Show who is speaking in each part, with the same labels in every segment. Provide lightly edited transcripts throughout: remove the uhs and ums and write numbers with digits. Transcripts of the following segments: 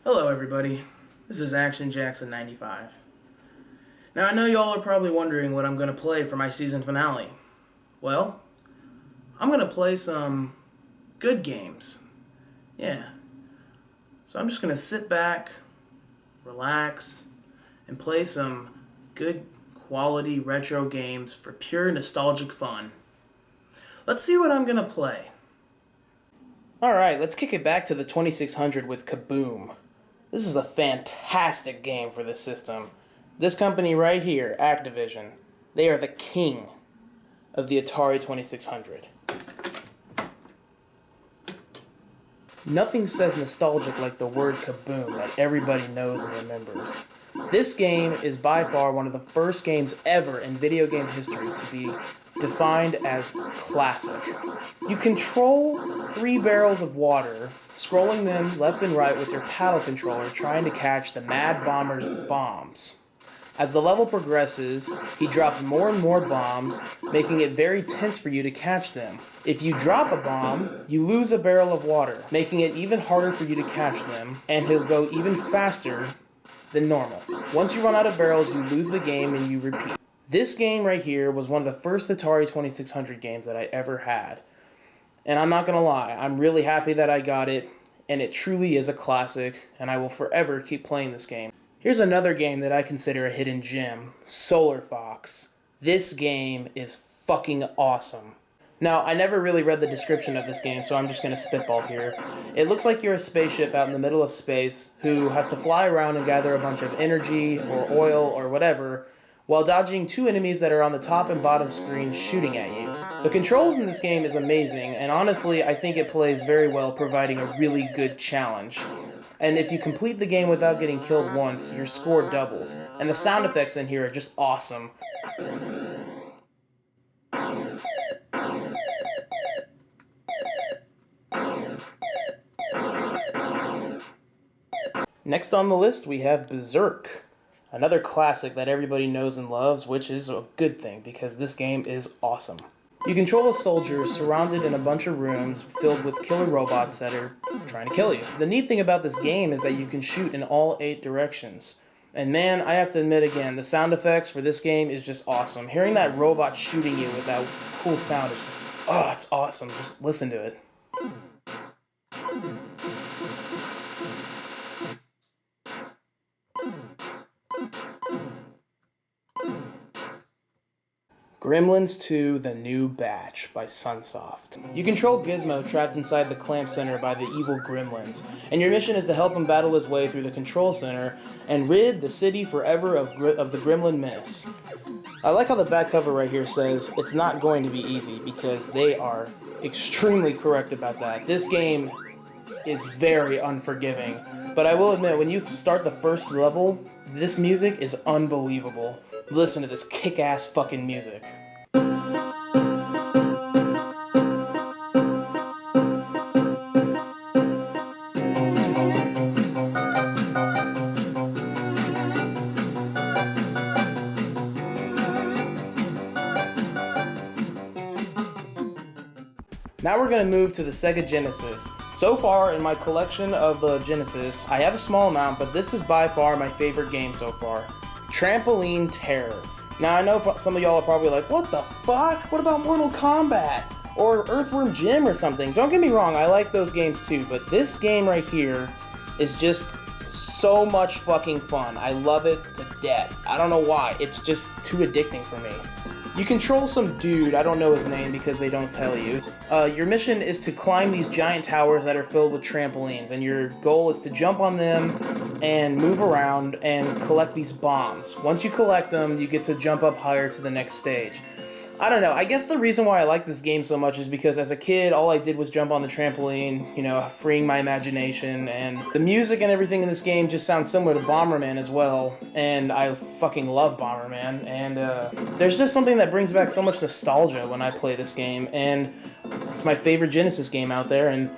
Speaker 1: Hello everybody, this is Action Jackson95. Now I know y'all are probably wondering what I'm going to play for my season finale. Well, I'm going to play some good games. Yeah. So I'm just going to sit back, relax, and play some good quality retro games for pure nostalgic fun. Let's see what I'm going to play. Alright, let's kick it back to the 2600 with Kaboom. This is a fantastic game for this system. This company right here, Activision, they are the king of the Atari 2600. Nothing says nostalgic like the word Kaboom that everybody knows and remembers. This game is by far one of the first games ever in video game history to be defined as classic. You control 3 barrels of water, scrolling them left and right with your paddle controller, trying to catch the Mad Bomber's bombs. As the level progresses, he drops more and more bombs, making it very tense for you to catch them. If you drop a bomb, you lose a barrel of water, making it even harder for you to catch them, and he'll go even faster than normal. Once you run out of barrels, you lose the game and you repeat. This game right here was one of the first Atari 2600 games that I ever had. And I'm not gonna lie, I'm really happy that I got it, and it truly is a classic, and I will forever keep playing this game. Here's another game that I consider a hidden gem, Solar Fox. This game is fucking awesome. Now, I never really read the description of this game, so I'm just going to spitball here. It looks like you're a spaceship out in the middle of space who has to fly around and gather a bunch of energy or oil or whatever while dodging 2 enemies that are on the top and bottom screen shooting at you. The controls in this game is amazing, and honestly, I think it plays very well, providing a really good challenge. And if you complete the game without getting killed once, your score doubles. And the sound effects in here are just awesome. Next on the list, we have Berserk. Another classic that everybody knows and loves, which is a good thing, because this game is awesome. You control a soldier surrounded in a bunch of rooms filled with killer robots that are trying to kill you. The neat thing about this game is that you can shoot in all 8 directions. And man, I have to admit again, the sound effects for this game is just awesome. Hearing that robot shooting you with that cool sound is just, oh, it's awesome. Just listen to it. Gremlins 2: The New Batch by Sunsoft. You control Gizmo trapped inside the clamp center by the evil Gremlins, and your mission is to help him battle his way through the control center and rid the city forever of the Gremlin menace. I like how the back cover right here says it's not going to be easy, because they are extremely correct about that. This game is very unforgiving, but I will admit, when you start the first level, this music is unbelievable. Listen to this kick-ass fucking music. Now we're going to move to the Sega Genesis. So far in my collection of the Genesis, I have a small amount, but this is by far my favorite game so far. Trampoline Terror. Now I know some of y'all are probably like, what the fuck? What about Mortal Kombat? Or Earthworm Jim or something? Don't get me wrong, I like those games too, but this game right here is just so much fucking fun. I love it to death. I don't know why, it's just too addicting for me. You control some dude, I don't know his name because they don't tell you. Your mission is to climb these giant towers that are filled with trampolines, and your goal is to jump on them and move around and collect these bombs. Once you collect them, you get to jump up higher to the next stage. I don't know, I guess the reason why I like this game so much is because as a kid, all I did was jump on the trampoline, you know, freeing my imagination, and the music and everything in this game just sounds similar to Bomberman as well, and I fucking love Bomberman, and there's just something that brings back so much nostalgia when I play this game, and it's my favorite Genesis game out there, and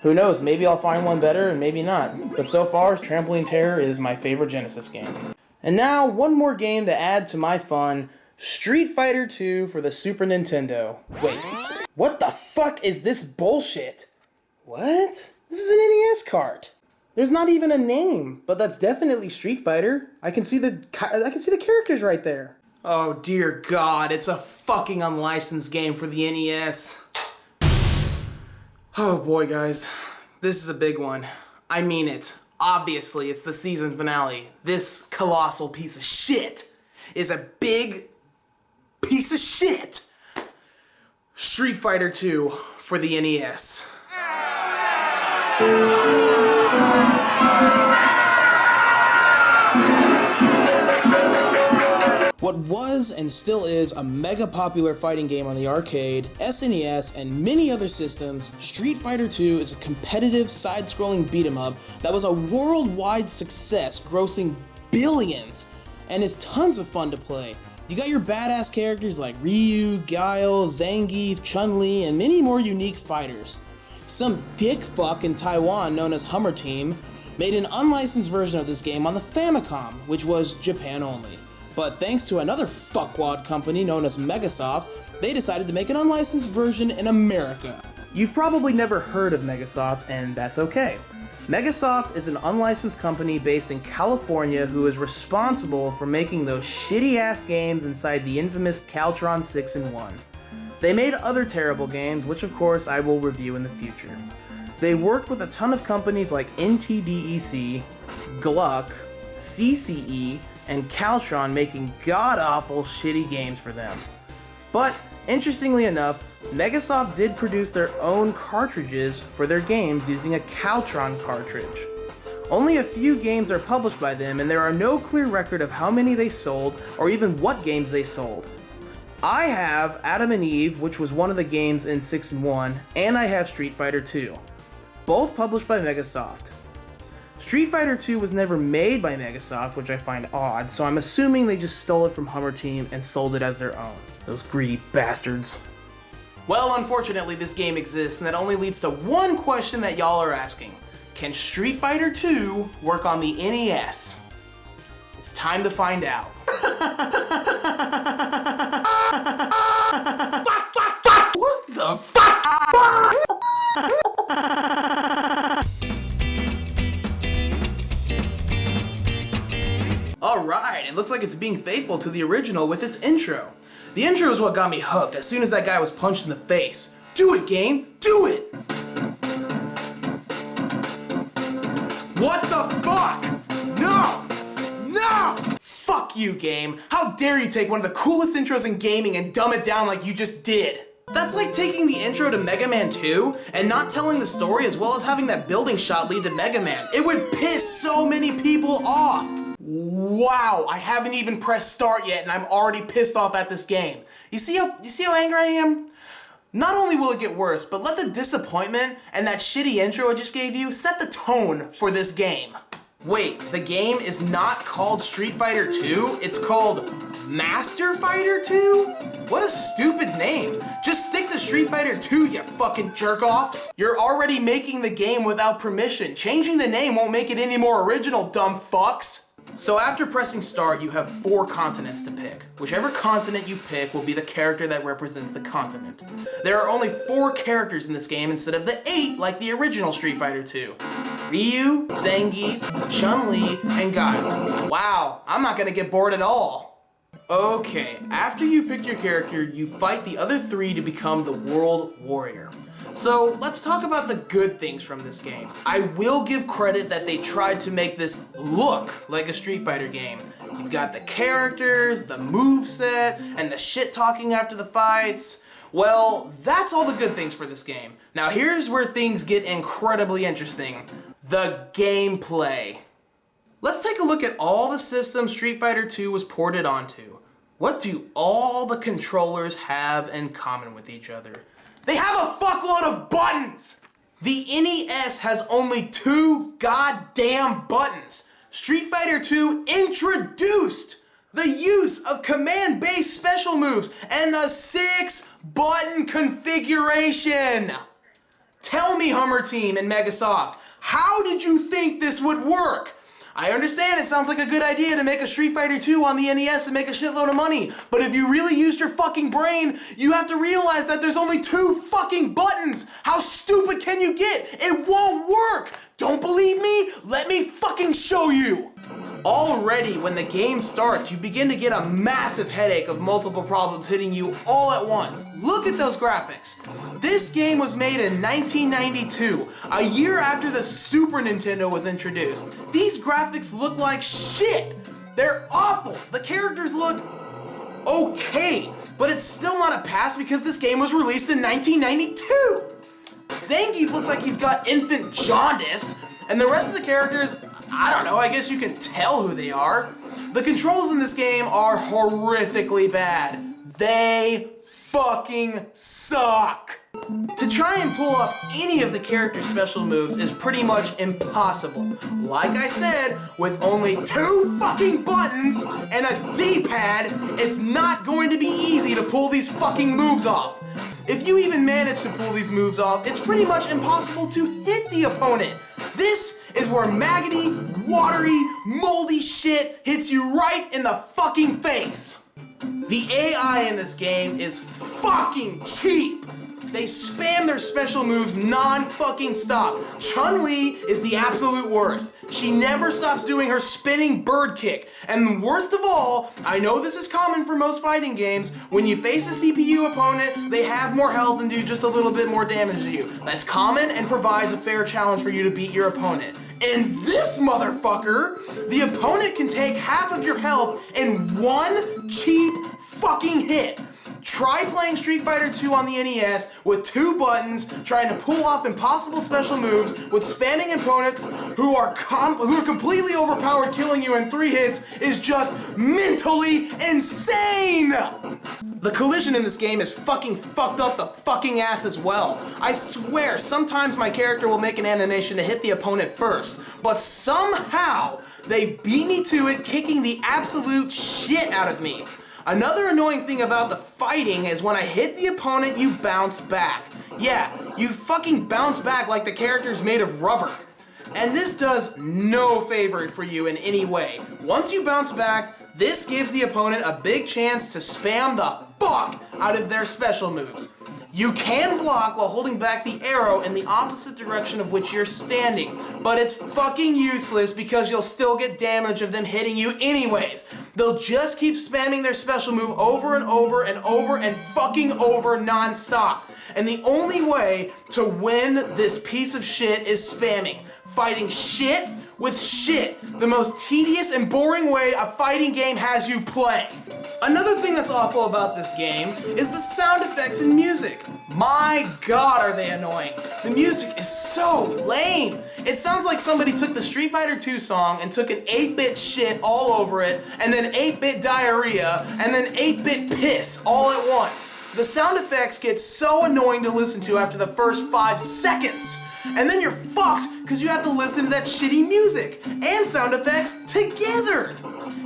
Speaker 1: who knows, maybe I'll find one better and maybe not, but so far, Trampoline Terror is my favorite Genesis game. And now, one more game to add to my fun, Street Fighter 2 for the Super Nintendo. Wait, what the fuck is this bullshit? What? This is an NES cart. There's not even a name, but that's definitely Street Fighter. I can see the characters right there. Oh dear God, it's a fucking unlicensed game for the NES. Oh boy, guys, this is a big one. I mean it. Obviously, it's the season finale. This colossal piece of shit is a big piece of shit. Street Fighter 2 for the NES. What was and still is a mega popular fighting game on the arcade, SNES, and many other systems, Street Fighter 2 is a competitive side-scrolling beat-em-up that was a worldwide success, grossing billions, and is tons of fun to play. You got your badass characters like Ryu, Guile, Zangief, Chun-Li, and many more unique fighters. Some dick fuck in Taiwan known as Hummer Team made an unlicensed version of this game on the Famicom, which was Japan only. But thanks to another fuckwad company known as Megasoft, they decided to make an unlicensed version in America. You've probably never heard of Megasoft, and that's okay. Megasoft is an unlicensed company based in California who is responsible for making those shitty-ass games inside the infamous Caltron 6-in-1. They made other terrible games, which of course I will review in the future. They worked with a ton of companies like NTDEC, Gluck, CCE, and Caltron, making god-awful shitty games for them. But, interestingly enough, Megasoft did produce their own cartridges for their games using a Caltron cartridge. Only a few games are published by them, and there are no clear record of how many they sold, or even what games they sold. I have Adam and Eve, which was one of the games in 6-in-1, and I have Street Fighter 2, both published by Megasoft. Street Fighter 2 was never made by Megasoft, which I find odd, so I'm assuming they just stole it from Hummer Team and sold it as their own. Those greedy bastards. Well, unfortunately, this game exists, and that only leads to one question that y'all are asking. Can Street Fighter 2 work on the NES? It's time to find out. What the fuck? Alright, it looks like it's being faithful to the original with its intro. The intro is what got me hooked as soon as that guy was punched in the face. Do it, game! Do it! What the fuck? No! No! Fuck you, game. How dare you take one of the coolest intros in gaming and dumb it down like you just did? That's like taking the intro to Mega Man 2 and not telling the story as well as having that building shot lead to Mega Man. It would piss so many people off. Wow, I haven't even pressed start yet and I'm already pissed off at this game. You see how angry I am? Not only will it get worse, but let the disappointment and that shitty intro I just gave you set the tone for this game. Wait, the game is not called Street Fighter 2? It's called Master Fighter 2? What a stupid name. Just stick to Street Fighter 2, you fucking jerk-offs. You're already making the game without permission. Changing the name won't make it any more original, dumb fucks. So after pressing start, you have 4 continents to pick. Whichever continent you pick will be the character that represents the continent. There are only 4 characters in this game instead of the 8 like the original Street Fighter 2. Ryu, Zangief, Chun-Li, and Guile. Wow, I'm not gonna get bored at all. Okay, after you pick your character, you fight the other 3 to become the World Warrior. So let's talk about the good things from this game. I will give credit that they tried to make this look like a Street Fighter game. You've got the characters, the moveset, and the shit talking after the fights. Well, that's all the good things for this game. Now here's where things get incredibly interesting. The gameplay. Let's take a look at all the systems Street Fighter 2 was ported onto. What do all the controllers have in common with each other? They have a fuckload of buttons! The NES has only 2 goddamn buttons. Street Fighter 2 introduced the use of command-based special moves and the 6-button configuration. Tell me, Hummer Team and Megasoft, how did you think this would work? I understand it sounds like a good idea to make a Street Fighter 2 on the NES and make a shitload of money, but if you really used your fucking brain, you have to realize that there's only 2 fucking buttons. How stupid can you get? It won't work. Don't believe me? Let me fucking show you! Already, when the game starts, you begin to get a massive headache of multiple problems hitting you all at once. Look at those graphics. This game was made in 1992, a year after the Super Nintendo was introduced. These graphics look like shit. They're awful. The characters look okay, but it's still not a pass because this game was released in 1992. Zangief looks like he's got infant jaundice, and the rest of the characters, I don't know, I guess you can tell who they are. The controls in this game are horrifically bad. They fucking suck. To try and pull off any of the character's special moves is pretty much impossible. Like I said, with only 2 fucking buttons and a D-pad, it's not going to be easy to pull these fucking moves off. If you even manage to pull these moves off, it's pretty much impossible to hit the opponent. This is where maggoty, watery, moldy shit hits you right in the fucking face. The AI in this game is fucking cheap. They spam their special moves non-fucking stop. Chun-Li is the absolute worst. She never stops doing her spinning bird kick. And worst of all, I know this is common for most fighting games, when you face a CPU opponent, they have more health and do just a little bit more damage to you. That's common and provides a fair challenge for you to beat your opponent. In this motherfucker, the opponent can take half of your health in one cheap fucking hit. Try playing Street Fighter 2 on the NES with 2 buttons, trying to pull off impossible special moves with spamming opponents who are completely overpowered. Killing you in 3 hits is just mentally insane! The collision in this game is fucking fucked up the fucking ass as well. I swear, sometimes my character will make an animation to hit the opponent first, but somehow they beat me to it, kicking the absolute shit out of me. Another annoying thing about the fighting is when I hit the opponent, you bounce back. Yeah, you fucking bounce back like the character's made of rubber. And this does no favor for you in any way. Once you bounce back, this gives the opponent a big chance to spam the fuck out of their special moves. You can block while holding back the arrow in the opposite direction of which you're standing, but it's fucking useless because you'll still get damage of them hitting you anyways. They'll just keep spamming their special move over and over and over and fucking over non-stop. And the only way to win this piece of shit is spamming. Fighting shit with shit. The most tedious and boring way a fighting game has you play. Another thing that's awful about this game is the sound effects and music. My god, are they annoying. The music is so lame. It sounds like somebody took the Street Fighter 2 song and took an 8-bit shit all over it, and then 8-bit diarrhea, and then 8-bit piss all at once. The sound effects get so annoying to listen to after the first 5 seconds. And then you're fucked because you have to listen to that shitty music and sound effects together.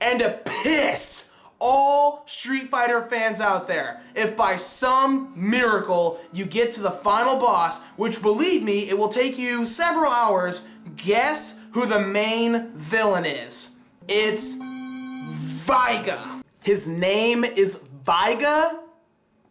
Speaker 1: And to piss all Street Fighter fans out there, if by some miracle you get to the final boss, which believe me, it will take you several hours, guess who the main villain is? It's Vaiga. His name is Vaiga?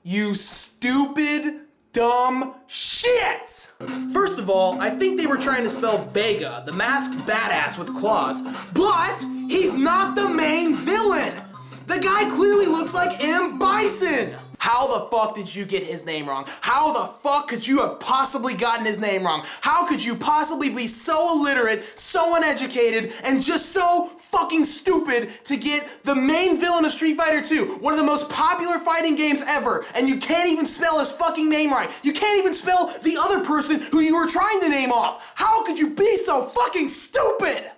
Speaker 1: You stupid dumb shit! First of all, I think they were trying to spell Vega, the masked badass with claws, but he's not the main villain! The guy clearly looks like M. Bison! How the fuck did you get his name wrong? How the fuck could you have possibly gotten his name wrong? How could you possibly be so illiterate, so uneducated, and just so fucking stupid to get the main villain of Street Fighter 2, one of the most popular fighting games ever, and you can't even spell his fucking name right? You can't even spell the other person who you were trying to name off! How could you be so fucking stupid?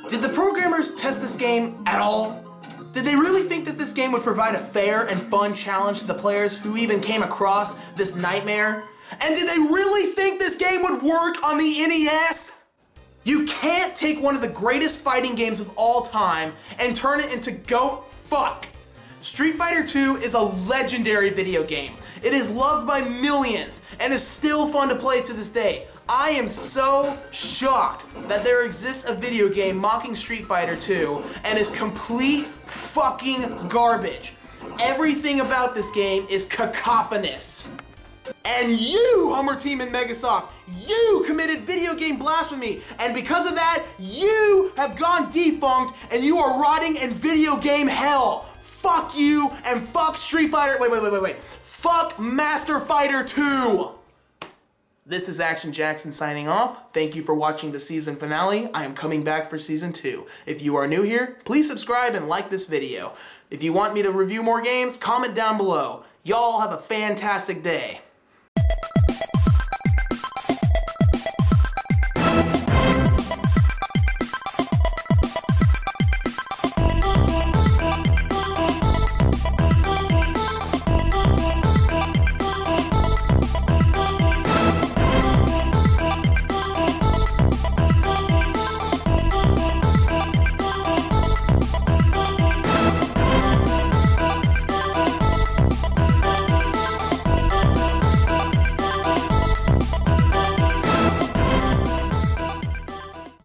Speaker 1: Did the programmers test this game at all? Did they really think that this game would provide a fair and fun challenge to the players who even came across this nightmare? And did they really think this game would work on the NES? You can't take one of the greatest fighting games of all time and turn it into goat fuck. Street Fighter 2 is a legendary video game. It is loved by millions and is still fun to play to this day. I am so shocked that there exists a video game mocking Street Fighter 2 and is complete fucking garbage. Everything about this game is cacophonous. And you, Hummer Team and Megasoft, you committed video game blasphemy, and because of that, you have gone defunct, and you are rotting in video game hell. Fuck you, and fuck Street Fighter, wait. Fuck Master Fighter 2. This is Action Jackson signing off. Thank you for watching the season finale. I am coming back for season 2. If you are new here, please subscribe and like this video. If you want me to review more games, comment down below. Y'all have a fantastic day.